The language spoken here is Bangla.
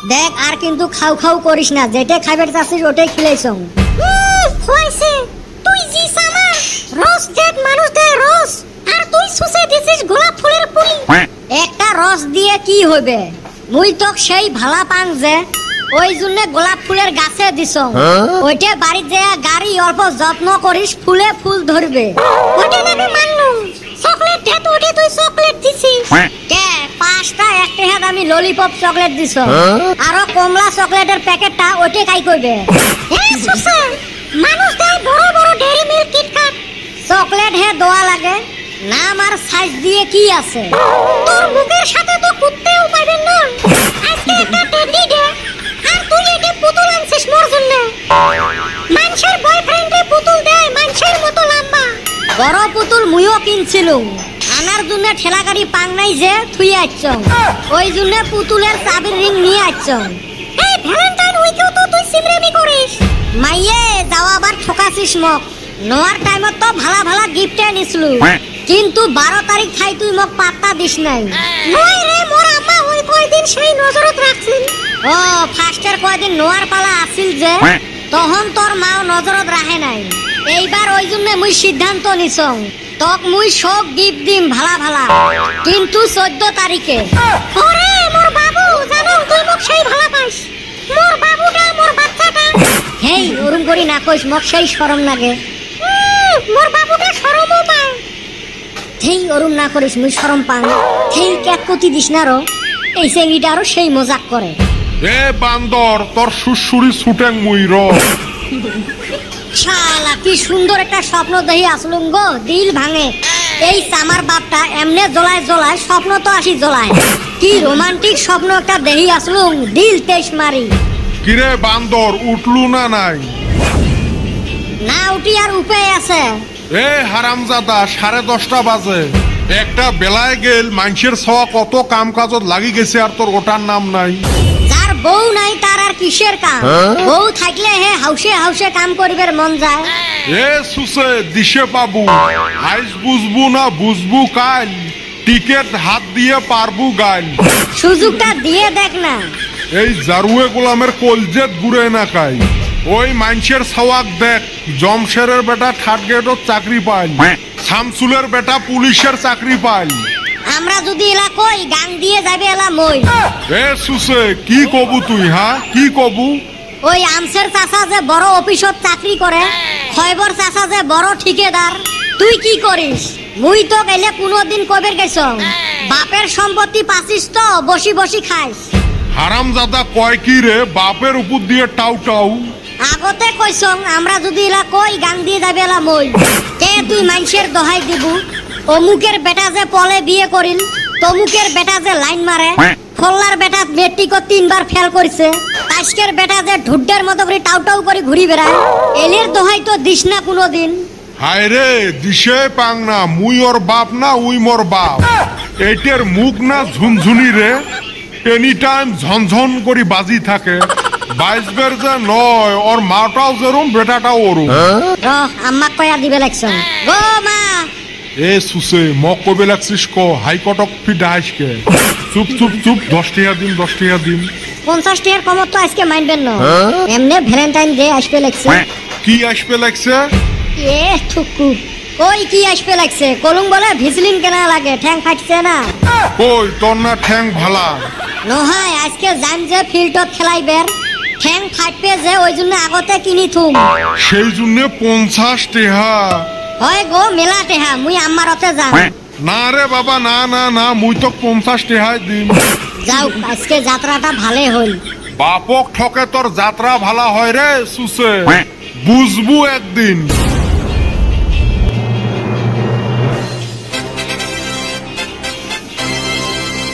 দেখ আর কিন্তু খাও খাও করিস না, যেটা খাইবার চাচ্ছিস ওটাই খিলাইছ। হইছে তুই জি সামা রস দেখ মানুষ দে রস, আর তুই সুসে দিছিস গোলাপ ফুলের পুলি। একটা রস দিয়ে কি হবে? মুই তো সেই ভালা পাং যে ওই জন্য গোলাপ ফুলের গাছে দিছ, ওইটা বাড়ি যে গাড়ি অল্প যত্ন করিস ফুলে ফুল ধরবে। ওটা না মানলুম, চকলেট দে তো, ওটা তুই চকলেট দিছিস কে? 5টা 1 টাকা দামি ললিপপ চকলেট দিছ, আরো কমলা চকলেটের প্যাকেটটা ওইটা কাই করবে? এ সুসে মানুষ দে বড় বড় ডেরি মিল্ক কিটক্যাট চকলেট হে দোয়া লাগে নাম আর সাইজ দিয়ে কি আছে? তোর মুখের সাথে তো কুত্তেও পাইবেন না। আজকে একটা টেডি দে, আর তুই এটা পুতুল আনছিস মোর জন্য। মানুষের বয়ফ্রেন্ডে পুতুল দেয় মানুষের মতো লম্বা। বড় পুতুল মুইও কিনছিলুম, আনার জন্য ঠেলা গাড়ি পাং নাই যে থুই আইছ, ওই জন্য পুতুলের চাবির রিং নিয়ে আইছ। এই ভ্যালেন্টাইন উইকেও তো তুই সিমরেমি করিস। মাইয়ে যাও আবার ঠকাছিস মক। নোয়ার টাইমত তো ভালা ভালা গিফট নিছলু, কিন্তু 12 তারিখ খাই তুই মক পাত্তা দিস নাই। নয় রে মোর আম্মা ওই কয়দিন সেই নজরত রাখছিল। ও ফার্স্টের কয়দিন নোয়ার পালা আসিল যে তখন তোর মাও নজরত রাখে নাই। এইবার ওই জন্য মুই সিদ্ধান্ত নিছং তক মুই সব গিফট দিম ভালা ভালা, কিন্তু 14 তারিখে। ওরে মোর বাবু জানো তুই মক সেই ভালা পাইস। মোর বাবুটা মোর বাচ্চাটা। হেই ওরম করি না কইস, মক সেই শরম লাগে। মোর বাবুটা শরমও পায়। হেই ওরম না করিস, মুই শরম পাং। হেই কেক কতি দিস না রো, এই সেঙ্গিটা আরো সেই মজাক করে। এ বান্দর তোর সুসুরি ছুটেন মুই র। শালা কি সুন্দর একটা স্বপ্ন দেখি আসলুম গো, দিল ভাঙে। এই সামার বাপটা এমনে জ্বলায় জ্বলায়, স্বপ্ন তো আসি জ্বলায়। কি রোমান্টিক স্বপ্ন একটা দেখি আসলুম, দিল তেজ মারি। কিরে বান্দর উঠলু না নাই? না উঠি আর উপায় আছে? এ হারামজাদা 10:30 বাজে, একটা বেলায় গেল মানুষের ছোঁয়া কত কাম কাজত লাগি গেছে আর তোর ওটার নাম নাই। যার বউ নাই তার আর কিসের কাম? বউ থাকলে হে হাউসে হাউসে কাম করিবার মন যায়। এ সুসে দিশে পাবু, আইস বুঝবু না বুঝবু কাল, টিকেট হাত দিয়ে পারবু গাল। সুযোগটা দিয়ে দেখ না। এই জারুয়ে গোলামের কলজেত ঘুরে না খাই, ওই মানুষের সওয়াক দেখ। জমশেরের বেটা থার্ড গ্রেডত চাকরি পাইল, শামসুলের বেটা পুলিশের চাকরি পাইল। আমরা যদি এলা কই গাং দিয়ে যাবে এলা মই। এ সুসে কি কবু তুই? হ্যাঁ কি কবু? ওই আমসের চাচা যে বড় অফিসত চাকরি করে, খয়বর চাচা যে বড় ঠিকাদার। তুই কি করিস? মুই তো গেলে কোনোদিন কবের গেছ, বাপের সম্পত্তি পাচিস তো বসি বসি খাইস। হারামজাদা কয় কি রে, বাপের উপর দিয়ে টাউ টাউ। আগতে কইছং আমরা যদি এলা কই গাং দিয়ে যাবে এলা মই। কে তুই মানুষের দোহাই দিবু? অমুকের বেটা যে পলে বিয়ে করিল, তমুকের বেটা যে লাইন মারে, খোল্লার বেটা মেট্রিকত 3বার ফেল করিছে, আজকের বেটা যে ঢুড্ডের মতো করে টাউ টাউ করে ঘুরি বেড়ায়। এলের দোহাই তো দিস না কোনোদিন। হায় রে দিশে পাং না, মুই ওর বাপ না উই মোর বাপ। এইটার মুখ না ঝুনঝুনি রে, এনি টাইম ঝনঝন করি বাজি থাকে। 22 বের যে নয়, ওর মাটাও যেরম বেটাটাও ওরম। রহ আম্মা কয়া দিবে লাগছং। গো মা। এ সুসে মক কবে লাগছিস ক, হাইকোর্টক ফিডা হাসকে। চুপ চুপ চুপ, 10 টাকা দিন 10 টাকা দিন। 50 টাকার কমত তো আজকে মাইনবেন না, এমনি ভ্যালেন্টাইন ডে আসবে লাগছে। কি আসবে লাগছে? এ থুকু ওই কি আসবে লাগছে, কলুম বলে ভিজলিন কেনা লাগে, ঠ্যাং ফাটছে না। কই তোর না ঠ্যাং ভালা? নহয় আজকে জান যে ফিল্ডত খেলাইবের, ঠ্যাং ফাটবে যে ওই জন্য আগতে কিনি থুম। সেই জন্য 50 টাকা? হয় গো মেলা টেহা, মুই আম্মার অতে যাম। না রে বাবা না না না, মুই তো 50 টাকাই দিম। যাও আজকে যাত্রাটা ভালে হইল। বাপক ঠকে তোর যাত্রা ভালা হয় রে সুসে, বুঝবু একদিন।